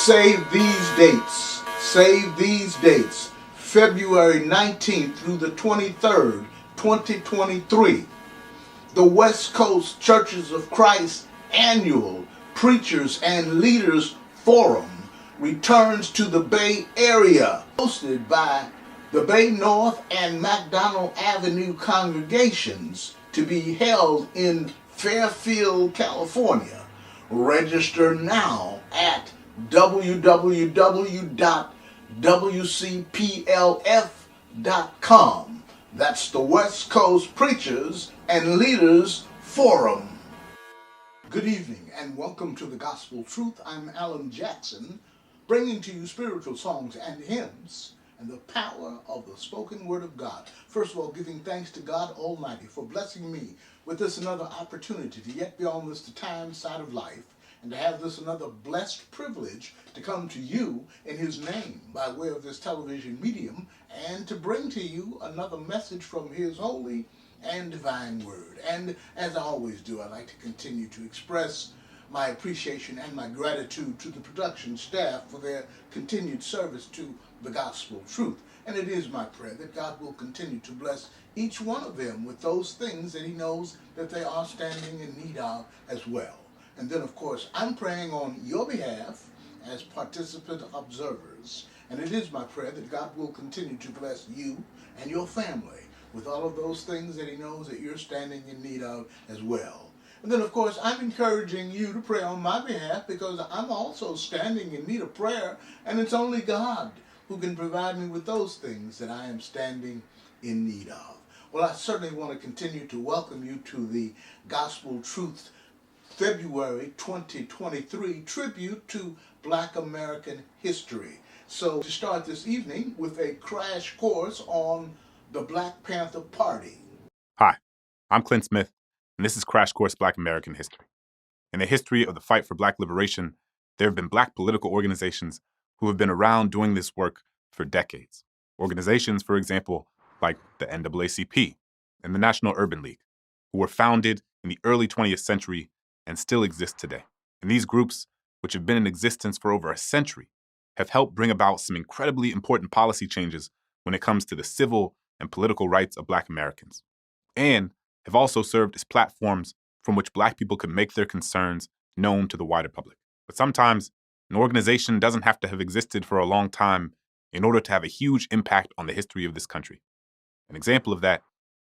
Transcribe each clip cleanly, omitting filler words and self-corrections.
Save these dates. Save these dates. February 19th through the 23rd, 2023. The West Coast Churches of Christ Annual Preachers and Leaders Forum returns to the Bay Area, hosted by the Bay North and McDonald Avenue congregations, to be held in Fairfield, California. Register now at www.wcplf.com. That's the West Coast Preachers and Leaders Forum. Good evening and welcome to the Gospel Truth. I'm Alan Jackson, bringing to you spiritual songs and hymns and the power of the spoken word of God. First of all, giving thanks to God Almighty for blessing me with this another opportunity to yet be on this time side of life, and to have this another blessed privilege to come to you in His name by way of this television medium, and to bring to you another message from His holy and divine word. And as I always do, I like to continue to express my appreciation and my gratitude to the production staff for their continued service to the gospel truth. And it is my prayer that God will continue to bless each one of them with those things that He knows that they are standing in need of as well. And then, of course, I'm praying on your behalf as participant observers. And it is my prayer that God will continue to bless you and your family with all of those things that He knows that you're standing in need of as well. And then, of course, I'm encouraging you to pray on my behalf, because I'm also standing in need of prayer, and it's only God who can provide me with those things that I am standing in need of. Well, I certainly want to continue to welcome you to the Gospel Truth February 2023 tribute to Black American history. So to start this evening with a crash course on the Black Panther Party. Hi, I'm Clint Smith, and this is Crash Course Black American History. In the history of the fight for Black liberation, there have been Black political organizations who have been around doing this work for decades. Organizations, for example, like the NAACP and the National Urban League, who were founded in the early 20th century and still exist today. And these groups, which have been in existence for over a century, have helped bring about some incredibly important policy changes when it comes to the civil and political rights of Black Americans, and have also served as platforms from which Black people could make their concerns known to the wider public. But sometimes, an organization doesn't have to have existed for a long time in order to have a huge impact on the history of this country. An example of that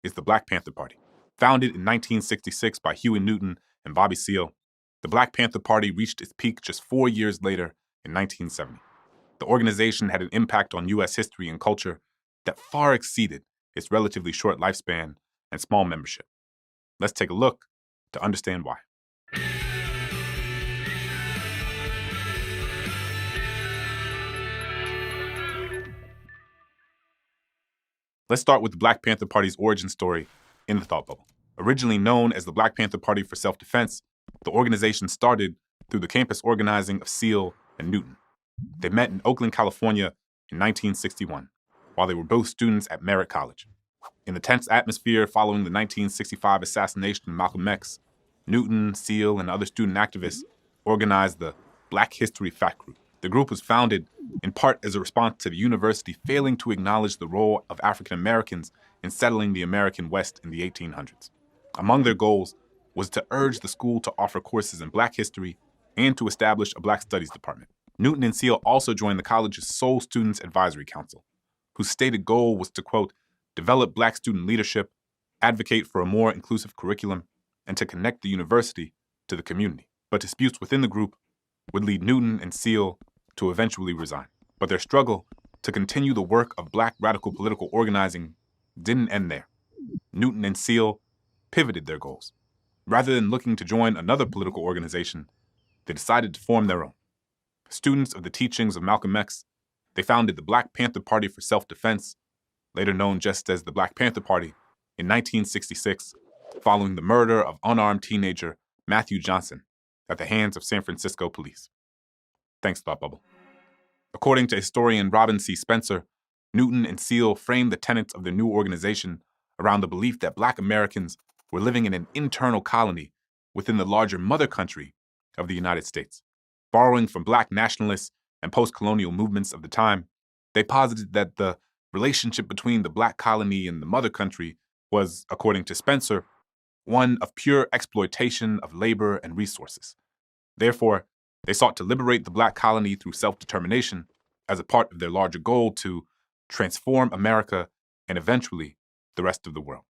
is the Black Panther Party. Founded in 1966 by Huey Newton and Bobby Seale, the Black Panther Party reached its peak just 4 years later in 1970. The organization had an impact on U.S. history and culture that far exceeded its relatively short lifespan and small membership. Let's take a look to understand why. Let's start with the Black Panther Party's origin story in the thought bubble. Originally known as the Black Panther Party for Self-Defense, the organization started through the campus organizing of Seale and Newton. They met in Oakland, California in 1961, while they were both students at Merritt College. In the tense atmosphere following the 1965 assassination of Malcolm X, Newton, Seale, and other student activists organized the Black History Fact Group. The group was founded in part as a response to the university failing to acknowledge the role of African Americans in settling the American West in the 1800s. Among their goals was to urge the school to offer courses in Black history and to establish a Black Studies department. Newton and Seale also joined the college's sole Students Advisory Council, whose stated goal was to, quote, develop Black student leadership, advocate for a more inclusive curriculum, and to connect the university to the community. But disputes within the group would lead Newton and Seale to eventually resign. But their struggle to continue the work of Black radical political organizing didn't end there. Newton and Seale pivoted their goals. Rather than looking to join another political organization, they decided to form their own. Students of the teachings of Malcolm X, they founded the Black Panther Party for Self-Defense, later known just as the Black Panther Party, in 1966, following the murder of unarmed teenager Matthew Johnson at the hands of San Francisco police. Thanks, Thought Bubble. According to historian Robin C. Spencer, Newton and Seale framed the tenets of their new organization around the belief that Black Americans were living in an internal colony within the larger mother country of the United States, Borrowing from black nationalists and post-colonial movements of the time, they posited that the relationship between the black colony and the mother country was, according to Spencer, one of pure exploitation of labor and resources. Therefore, they sought to liberate the black colony through self-determination as a part of their larger goal to transform America and eventually the rest of the world.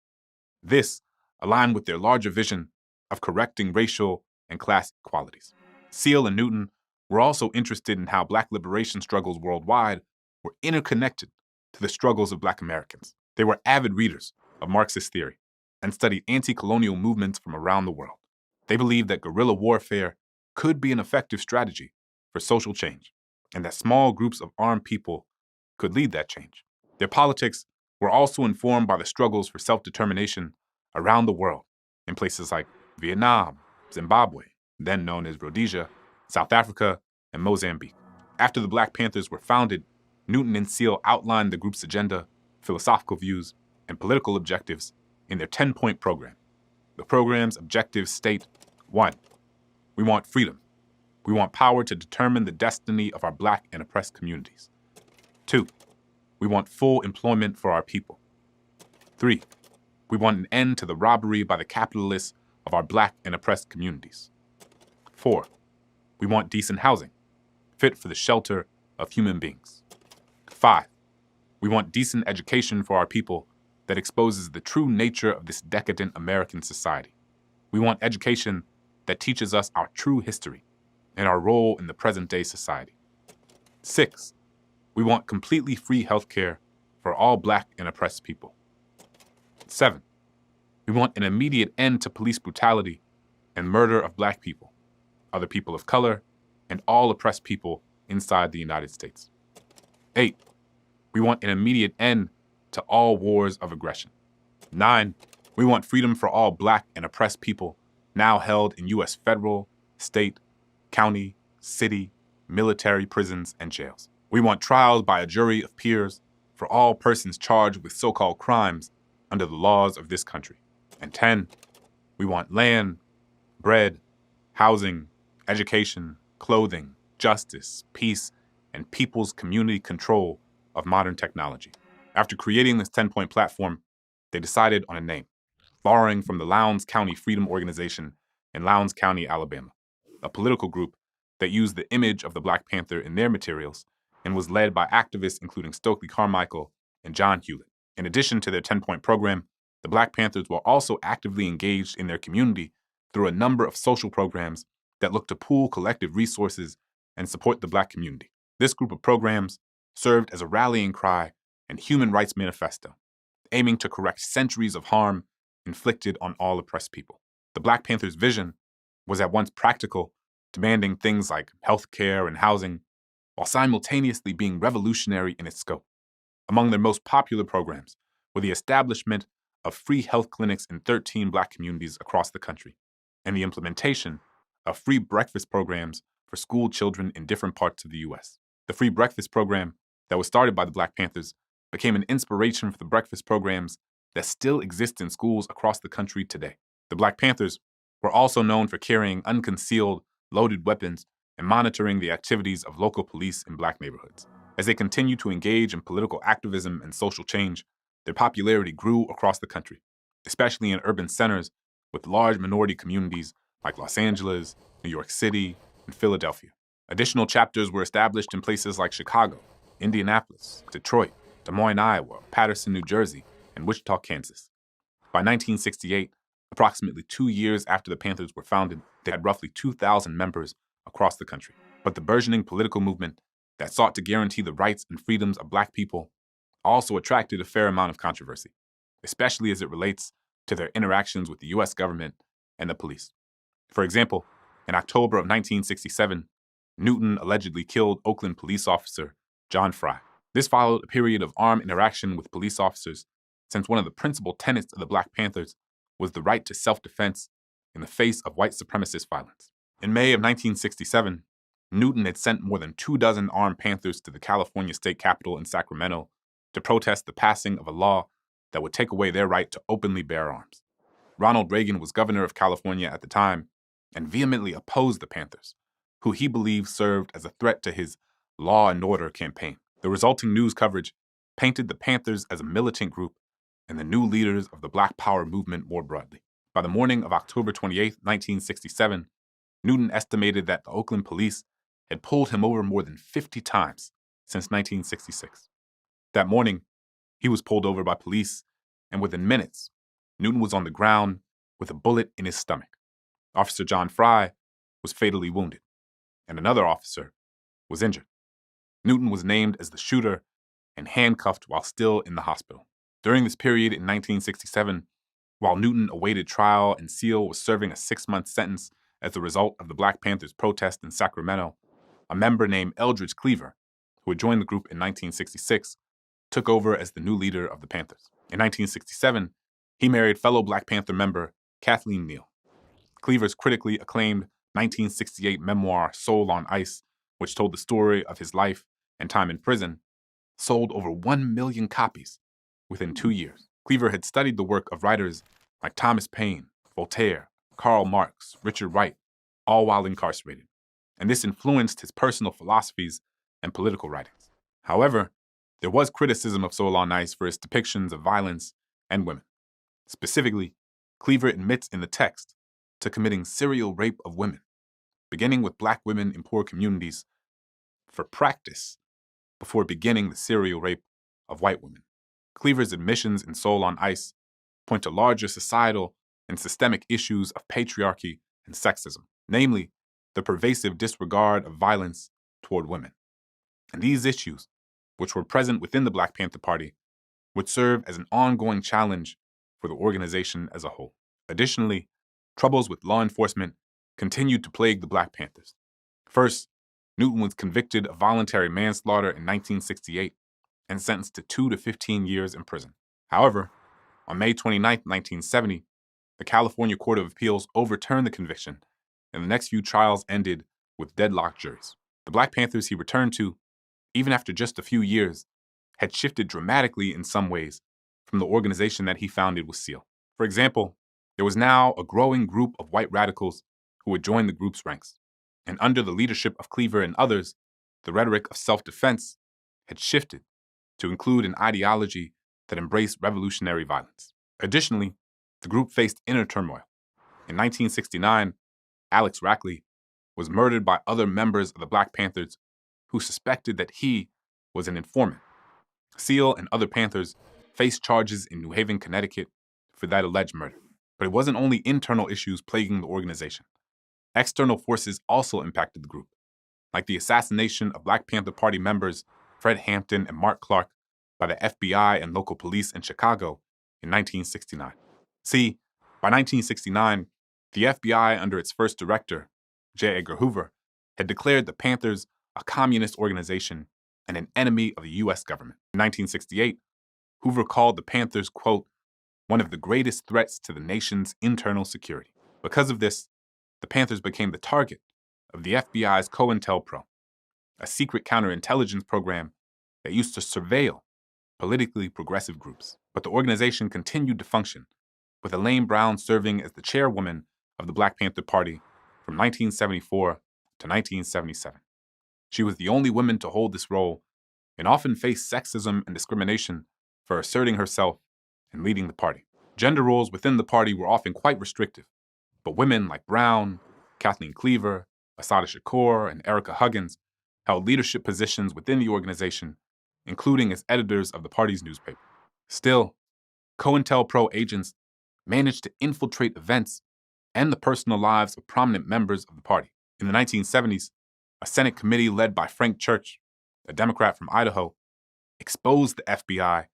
This aligned with their larger vision of correcting racial and class inequalities. Seal and Newton were also interested in how black liberation struggles worldwide were interconnected to the struggles of black Americans. They were avid readers of Marxist theory and studied anti-colonial movements from around the world. They believed that guerrilla warfare could be an effective strategy for social change, and that small groups of armed people could lead that change. Their politics were also informed by the struggles for self-determination around the world in places like Vietnam, Zimbabwe, then known as Rhodesia, South Africa, and Mozambique. After the Black Panthers were founded, Newton and Seal outlined the group's agenda, philosophical views, and political objectives in their 10-point program. The program's objectives state: 1. We want freedom. We want power to determine the destiny of our black and oppressed communities. 2. We want full employment for our people. 3. We want an end to the robbery by the capitalists of our black and oppressed communities. 4. We want decent housing, fit for the shelter of human beings. 5. We want decent education for our people that exposes the true nature of this decadent American society. We want education that teaches us our true history and our role in the present-day society. 6. We want completely free healthcare for all black and oppressed people. 7. We want an immediate end to police brutality and murder of black people, other people of color, and all oppressed people inside the United States. 8. We want an immediate end to all wars of aggression. 9. We want freedom for all black and oppressed people now held in U.S. federal, state, county, city, military prisons, and jails. We want trials by a jury of peers for all persons charged with so-called crimes under the laws of this country. And 10, we want land, bread, housing, education, clothing, justice, peace, and people's community control of modern technology. After creating this 10-point platform, they decided on a name, borrowing from the Lowndes County Freedom Organization in Lowndes County, Alabama, a political group that used the image of the Black Panther in their materials and was led by activists including Stokely Carmichael and John Hewlett. In addition to their 10-point program, the Black Panthers were also actively engaged in their community through a number of social programs that looked to pool collective resources and support the Black community. This group of programs served as a rallying cry and human rights manifesto, aiming to correct centuries of harm inflicted on all oppressed people. The Black Panthers' vision was at once practical, demanding things like health care and housing, while simultaneously being revolutionary in its scope. Among their most popular programs were the establishment of free health clinics in 13 Black communities across the country, and the implementation of free breakfast programs for school children in different parts of the U.S. The free breakfast program that was started by the Black Panthers became an inspiration for the breakfast programs that still exist in schools across the country today. The Black Panthers were also known for carrying unconcealed, loaded weapons and monitoring the activities of local police in Black neighborhoods. As they continued to engage in political activism and social change, their popularity grew across the country, especially in urban centers with large minority communities like Los Angeles, New York City, and Philadelphia. Additional chapters were established in places like Chicago, Indianapolis, Detroit, Des Moines, Iowa, Paterson, New Jersey, and Wichita, Kansas. By 1968, approximately 2 years after the Panthers were founded, they had roughly 2,000 members across the country. But the burgeoning political movement that sought to guarantee the rights and freedoms of Black people also attracted a fair amount of controversy, especially as it relates to their interactions with the U.S. government and the police. For example, in October of 1967, Newton allegedly killed Oakland police officer John Fry. This followed a period of armed interaction with police officers, since one of the principal tenets of the Black Panthers was the right to self-defense in the face of white supremacist violence. In May of 1967, Newton had sent more than 24 armed Panthers to the California state capitol in Sacramento to protest the passing of a law that would take away their right to openly bear arms. Ronald Reagan was governor of California at the time and vehemently opposed the Panthers, who he believed served as a threat to his law and order campaign. The resulting news coverage painted the Panthers as a militant group and the new leaders of the Black Power movement more broadly. By the morning of October 28, 1967, Newton estimated that the Oakland police had pulled him over more than 50 times since 1966. That morning, he was pulled over by police, and within minutes, Newton was on the ground with a bullet in his stomach. Officer John Fry was fatally wounded, and another officer was injured. Newton was named as the shooter and handcuffed while still in the hospital. During this period in 1967, while Newton awaited trial and Seal was serving a 6-month sentence as a result of the Black Panthers' protest in Sacramento, a member named Eldridge Cleaver, who had joined the group in 1966, took over as the new leader of the Panthers. In 1967, he married fellow Black Panther member Kathleen Neal. Cleaver's critically acclaimed 1968 memoir, Soul on Ice, which told the story of his life and time in prison, sold over 1 million copies within 2 years. Cleaver had studied the work of writers like Thomas Paine, Voltaire, Karl Marx, Richard Wright, all while incarcerated, and this influenced his personal philosophies and political writings. However, there was criticism of Soul on Ice for its depictions of violence and women. Specifically, Cleaver admits in the text to committing serial rape of women, beginning with Black women in poor communities for practice before beginning the serial rape of white women. Cleaver's admissions in Soul on Ice point to larger societal and systemic issues of patriarchy and sexism, namely the pervasive disregard of violence toward women. And these issues, which were present within the Black Panther Party, would serve as an ongoing challenge for the organization as a whole. Additionally, troubles with law enforcement continued to plague the Black Panthers. First, Newton was convicted of voluntary manslaughter in 1968 and sentenced to 2 to 15 years in prison. However, on May 29, 1970, the California Court of Appeals overturned the conviction, and the next few trials ended with deadlocked juries. The Black Panthers he returned to, even after just a few years, had shifted dramatically in some ways from the organization that he founded with Seal. For example, there was now a growing group of white radicals who had joined the group's ranks, and under the leadership of Cleaver and others, the rhetoric of self-defense had shifted to include an ideology that embraced revolutionary violence. Additionally, the group faced inner turmoil. In 1969, Alex Rackley was murdered by other members of the Black Panthers who suspected that he was an informant. Seal and other Panthers faced charges in New Haven, Connecticut for that alleged murder. But it wasn't only internal issues plaguing the organization. External forces also impacted the group, like the assassination of Black Panther Party members Fred Hampton and Mark Clark by the FBI and local police in Chicago in 1969. See, by 1969, the FBI, under its first director, J. Edgar Hoover, had declared the Panthers a communist organization and an enemy of the U.S. government. In 1968, Hoover called the Panthers, quote, one of the greatest threats to the nation's internal security. Because of this, the Panthers became the target of the FBI's COINTELPRO, a secret counterintelligence program that used to surveil politically progressive groups. But the organization continued to function, with Elaine Brown serving as the chairwoman of the Black Panther Party from 1974 to 1977. She was the only woman to hold this role and often faced sexism and discrimination for asserting herself and leading the party. Gender roles within the party were often quite restrictive, but women like Brown, Kathleen Cleaver, Assata Shakur, and Erica Huggins held leadership positions within the organization, including as editors of the party's newspaper. Still, COINTELPRO agents managed to infiltrate events and the personal lives of prominent members of the party. In the 1970s, a Senate committee led by Frank Church, a Democrat from Idaho, exposed the FBI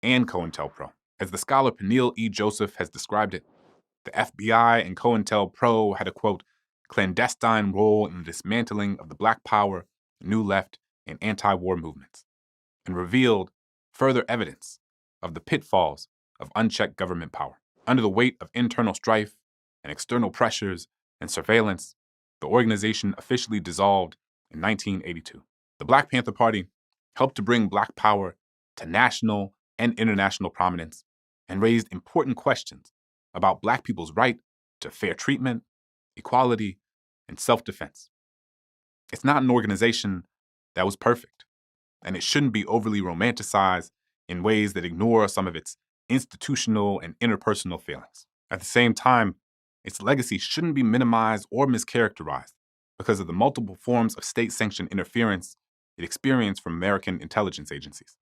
and COINTELPRO. As the scholar Peniel E. Joseph has described it, the FBI and COINTELPRO had a, quote, clandestine role in the dismantling of the Black Power, New Left, and anti-war movements, and revealed further evidence of the pitfalls of unchecked government power. Under the weight of internal strife and external pressures and surveillance, the organization officially dissolved in 1982. The Black Panther Party helped to bring Black power to national and international prominence and raised important questions about Black people's right to fair treatment, equality, and self-defense. It's not an organization that was perfect, and it shouldn't be overly romanticized in ways that ignore some of its institutional and interpersonal failings. At the same time, its legacy shouldn't be minimized or mischaracterized because of the multiple forms of state-sanctioned interference it experienced from American intelligence agencies.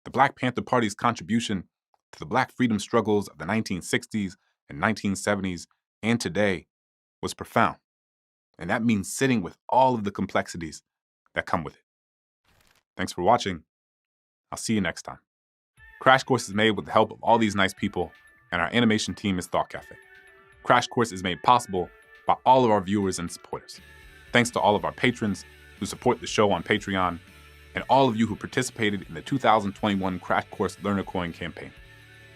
The Black Panther Party's contribution to the Black freedom struggles of the 1960s and 1970s and today was profound, and that means sitting with all of the complexities that come with it. Thanks for watching. I'll see you next time. Crash Course is made with the help of all these nice people, and our animation team is Thought Cafe. Crash Course is made possible by all of our viewers and supporters. Thanks to all of our patrons who support the show on Patreon, and all of you who participated in the 2021 Crash Course Learner Coin campaign.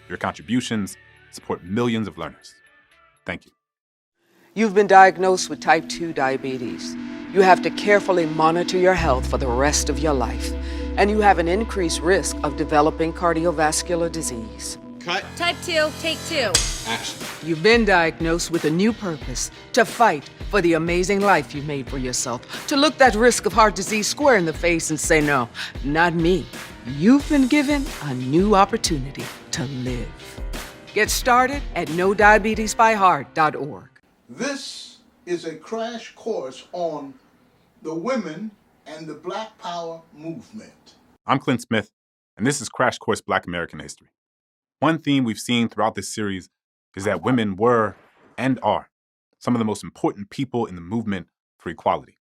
Your contributions support millions of learners. Thank you. You've been diagnosed with type 2 diabetes. You have to carefully monitor your health for the rest of your life, and you have an increased risk of developing cardiovascular disease. Cut. Type 2, take 2. Action. You've been diagnosed with a new purpose, to fight for the amazing life you made for yourself, to look that risk of heart disease square in the face and say, no, not me. You've been given a new opportunity to live. Get started at NoDiabetesByHeart.org. This is a crash course on the women and the Black Power movement. I'm Clint Smith, and this is Crash Course Black American History. One theme we've seen throughout this series is that women were, and are, some of the most important people in the movement for equality.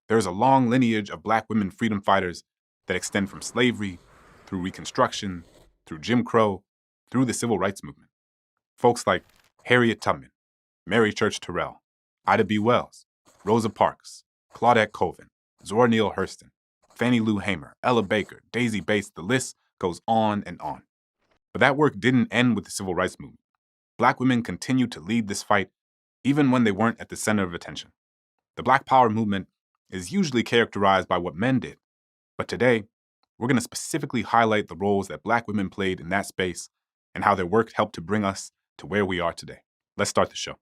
There is a long lineage of Black women freedom fighters that extend from slavery, through Reconstruction, through Jim Crow, through the Civil Rights Movement. Folks like Harriet Tubman, Mary Church Terrell, Ida B. Wells, Rosa Parks, Claudette Colvin, Zora Neale Hurston, Fannie Lou Hamer, Ella Baker, Daisy Bates, the list goes on and on. But that work didn't end with the Civil Rights Movement. Black women continued to lead this fight even when they weren't at the center of attention. The Black Power movement is usually characterized by what men did, but today, we're going to specifically highlight the roles that Black women played in that space and how their work helped to bring us to where we are today. Let's start the show.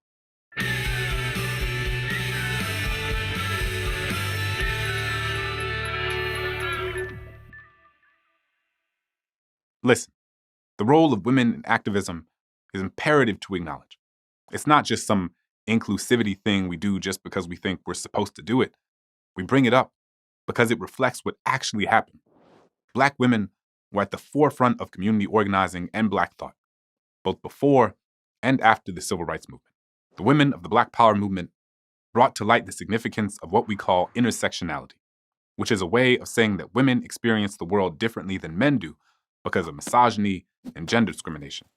Listen, the role of women in activism is imperative to acknowledge. It's not just some inclusivity thing we do just because we think we're supposed to do it. We bring it up because it reflects what actually happened. Black women were at the forefront of community organizing and Black thought, both before and after the Civil Rights Movement. The women of the Black Power movement brought to light the significance of what we call intersectionality, which is a way of saying that women experience the world differently than men do because of misogyny and gender discrimination.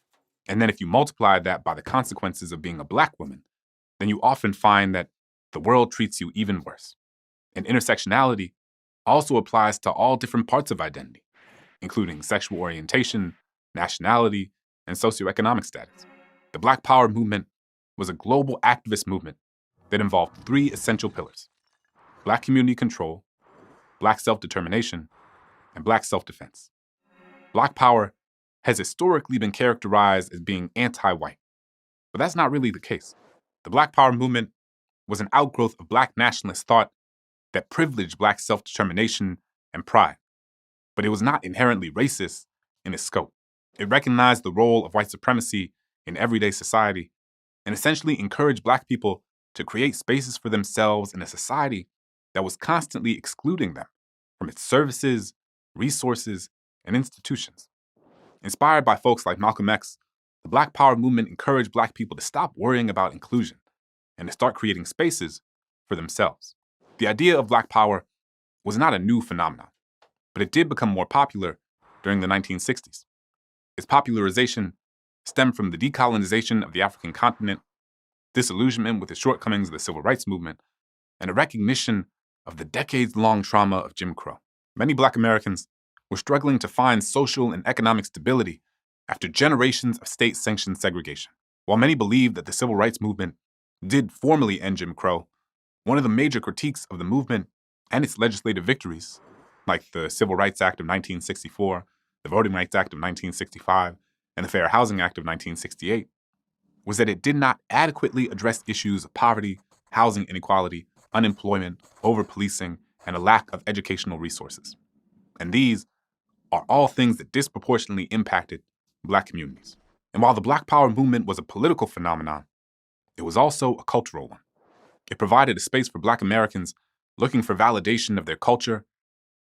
And then if you multiply that by the consequences of being a Black woman, then you often find that the world treats you even worse. And intersectionality also applies to all different parts of identity, including sexual orientation, nationality, and socioeconomic status. The Black Power movement was a global activist movement that involved three essential pillars: Black community control, Black self-determination, and Black self-defense. Black Power has historically been characterized as being anti-white, but that's not really the case. The Black Power movement was an outgrowth of Black nationalist thought that privileged Black self-determination and pride, but it was not inherently racist in its scope. It recognized the role of white supremacy in everyday society and essentially encouraged Black people to create spaces for themselves in a society that was constantly excluding them from its services, resources, and institutions. Inspired by folks like Malcolm X, the Black Power movement encouraged Black people to stop worrying about inclusion and to start creating spaces for themselves. The idea of Black Power was not a new phenomenon, but it did become more popular during the 1960s. Its popularization stemmed from the decolonization of the African continent, disillusionment with the shortcomings of the Civil Rights Movement, and a recognition of the decades-long trauma of Jim Crow. Many Black Americans were struggling to find social and economic stability after generations of state-sanctioned segregation. While many believed that the Civil Rights Movement did formally end Jim Crow, one of the major critiques of the movement and its legislative victories, like the Civil Rights Act of 1964, the Voting Rights Act of 1965, and the Fair Housing Act of 1968, was that it did not adequately address issues of poverty, housing inequality, unemployment, over-policing, and a lack of educational resources. And these are all things that disproportionately impacted Black communities. And while the Black Power movement was a political phenomenon, it was also a cultural one. It provided a space for Black Americans looking for validation of their culture,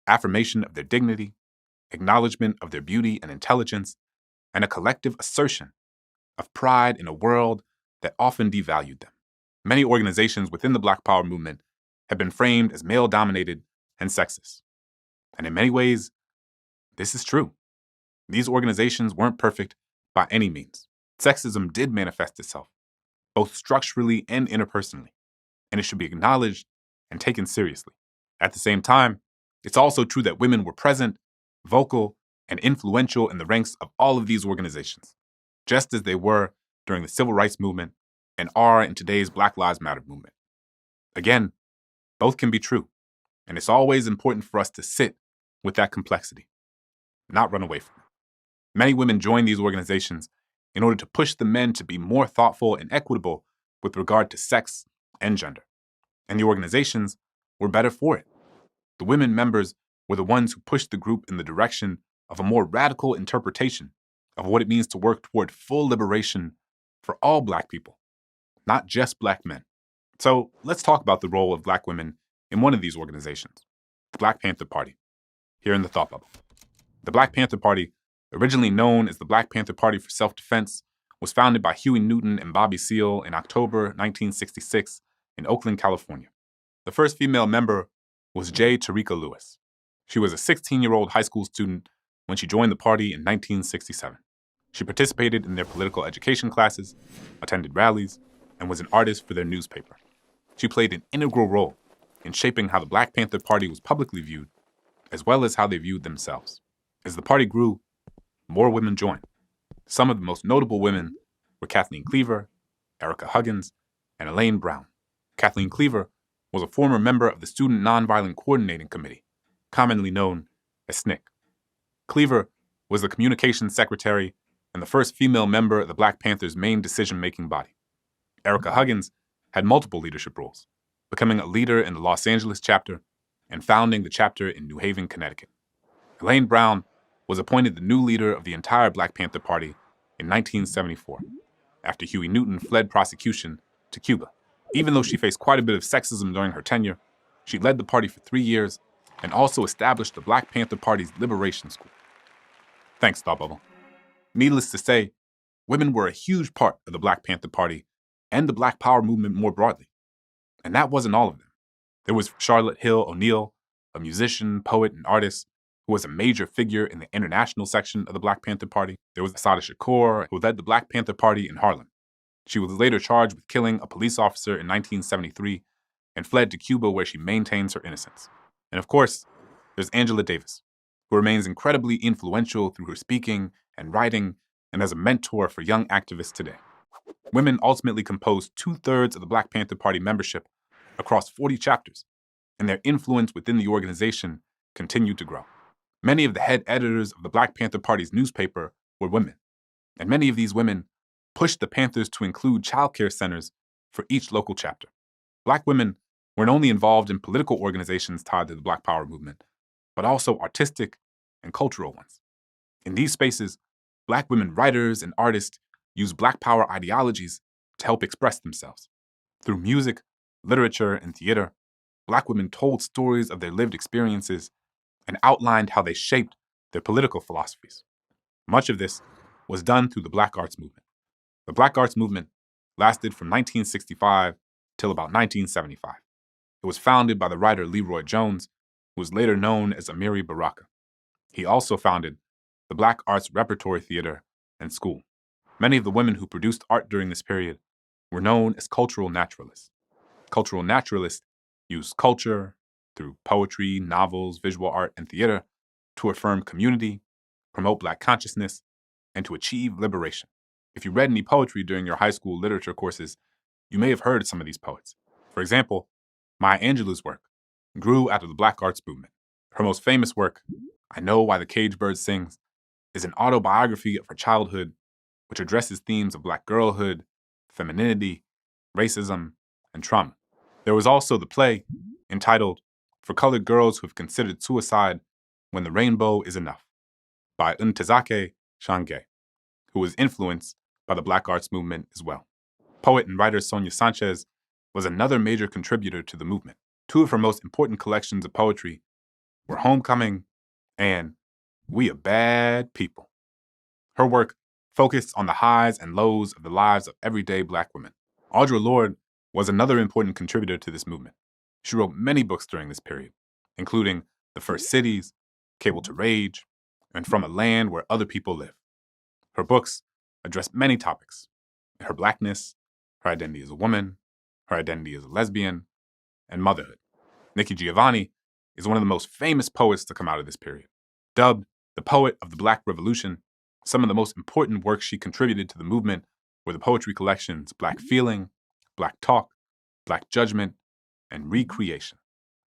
affirmation of their dignity, acknowledgement of their beauty and intelligence, and a collective assertion of pride in a world that often devalued them. Many organizations within the Black Power movement have been framed as male-dominated and sexist. And in many ways, this is true. These organizations weren't perfect by any means. Sexism did manifest itself, both structurally and interpersonally, and it should be acknowledged and taken seriously. At the same time, it's also true that women were present, vocal, and influential in the ranks of all of these organizations, just as they were during the Civil Rights Movement and are in today's Black Lives Matter movement. Again, both can be true, and it's always important for us to sit with that complexity, not run away from it. Many women joined these organizations in order to push the men to be more thoughtful and equitable with regard to sex and gender. And the organizations were better for it. The women members were the ones who pushed the group in the direction of a more radical interpretation of what it means to work toward full liberation for all Black people, not just Black men. So let's talk about the role of Black women in one of these organizations, the Black Panther Party, here in the Thought Bubble. The Black Panther Party, originally known as the Black Panther Party for Self-Defense, was founded by Huey Newton and Bobby Seale in October 1966 in Oakland, California. The first female member was J. Tarika Lewis. She was a 16-year-old high school student when she joined the party in 1967. She participated in their political education classes, attended rallies, and was an artist for their newspaper. She played an integral role in shaping how the Black Panther Party was publicly viewed, as well as how they viewed themselves. As the party grew, more women joined. Some of the most notable women were Kathleen Cleaver, Erica Huggins, and Elaine Brown. Kathleen Cleaver was a former member of the Student Nonviolent Coordinating Committee, commonly known as SNCC. Cleaver was the communications secretary and the first female member of the Black Panthers' main decision-making body. Erica Huggins had multiple leadership roles, becoming a leader in the Los Angeles chapter and founding the chapter in New Haven, Connecticut. Elaine Brown was appointed the new leader of the entire Black Panther Party in 1974, after Huey Newton fled prosecution to Cuba. Even though she faced quite a bit of sexism during her tenure, she led the party for 3 years and also established the Black Panther Party's Liberation School. Thanks, Thought Bubble. Needless to say, women were a huge part of the Black Panther Party and the Black Power movement more broadly. And that wasn't all of them. There was Charlotte Hill O'Neill, a musician, poet, and artist who was a major figure in the international section of the Black Panther Party. There was Assata Shakur, who led the Black Panther Party in Harlem. She was later charged with killing a police officer in 1973 and fled to Cuba, where she maintains her innocence. And of course, there's Angela Davis, who remains incredibly influential through her speaking and writing and as a mentor for young activists today. Women ultimately composed 2/3 of the Black Panther Party membership across 40 chapters, and their influence within the organization continued to grow. Many of the head editors of the Black Panther Party's newspaper were women, and many of these women pushed the Panthers to include childcare centers for each local chapter. Black women weren't only involved in political organizations tied to the Black Power movement, but also artistic and cultural ones. In these spaces, Black women writers and artists used Black Power ideologies to help express themselves. Through music, literature, and theater, Black women told stories of their lived experiences and outlined how they shaped their political philosophies. Much of this was done through the Black Arts Movement. The Black Arts Movement lasted from 1965 till about 1975. It was founded by the writer Leroy Jones, who was later known as Amiri Baraka. He also founded the Black Arts Repertory Theater and School. Many of the women who produced art during this period were known as cultural naturalists. Cultural naturalists used culture, through poetry, novels, visual art, and theater, to affirm community, promote Black consciousness, and to achieve liberation. If you read any poetry during your high school literature courses, you may have heard of some of these poets. For example, Maya Angelou's work grew out of the Black Arts Movement. Her most famous work, I Know Why the Caged Bird Sings, is an autobiography of her childhood which addresses themes of Black girlhood, femininity, racism, and trauma. There was also the play entitled for colored girls who have considered suicide when the rainbow is enough, by Ntozake Shange, who was influenced by the Black arts movement as well. Poet and writer Sonia Sanchez was another major contributor to the movement. Two of her most important collections of poetry were Homecoming and We a Bad People. Her work focused on the highs and lows of the lives of everyday Black women. Audre Lorde was another important contributor to this movement. She wrote many books during this period, including The First Cities, Cable to Rage, and From a Land Where Other People Live. Her books address many topics: her Blackness, her identity as a woman, her identity as a lesbian, and motherhood. Nikki Giovanni is one of the most famous poets to come out of this period. Dubbed the poet of the Black Revolution, some of the most important works she contributed to the movement were the poetry collections Black Feeling, Black Talk, Black Judgment, and Recreation.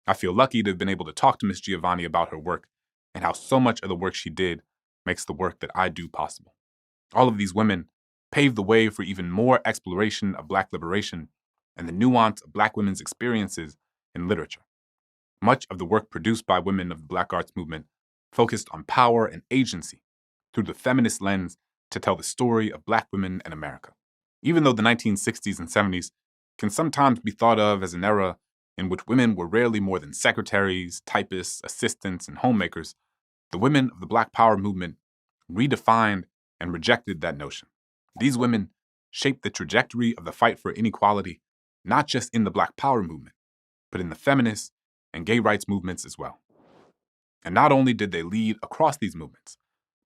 I feel lucky to have been able to talk to Miss Giovanni about her work and how so much of the work she did makes the work that I do possible. All of these women paved the way for even more exploration of Black liberation and the nuance of Black women's experiences in literature. Much of the work produced by women of the Black arts movement focused on power and agency through the feminist lens to tell the story of Black women in America. Even though the 1960s and 70s can sometimes be thought of as an era in which women were rarely more than secretaries, typists, assistants, and homemakers, the women of the Black Power movement redefined and rejected that notion. These women shaped the trajectory of the fight for inequality, not just in the Black Power movement, but in the feminist and gay rights movements as well. And not only did they lead across these movements,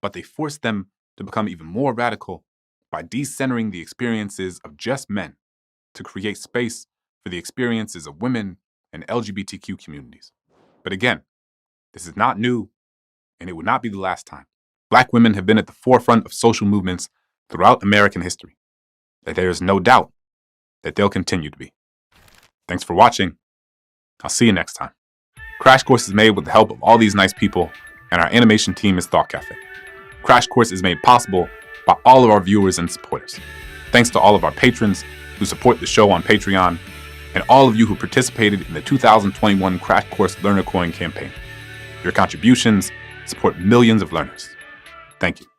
but they forced them to become even more radical by decentering the experiences of just men to create space for the experiences of women and LGBTQ communities. But again, this is not new, and it would not be the last time. Black women have been at the forefront of social movements throughout American history, and there is no doubt that they'll continue to be. Thanks for watching. I'll see you next time. Crash Course is made with the help of all these nice people, and our animation team is Thought Cafe. Crash Course is made possible by all of our viewers and supporters. Thanks to all of our patrons who support the show on Patreon, and all of you who participated in the 2021 Crash Course Learner Coin campaign. Your contributions support millions of learners. Thank you.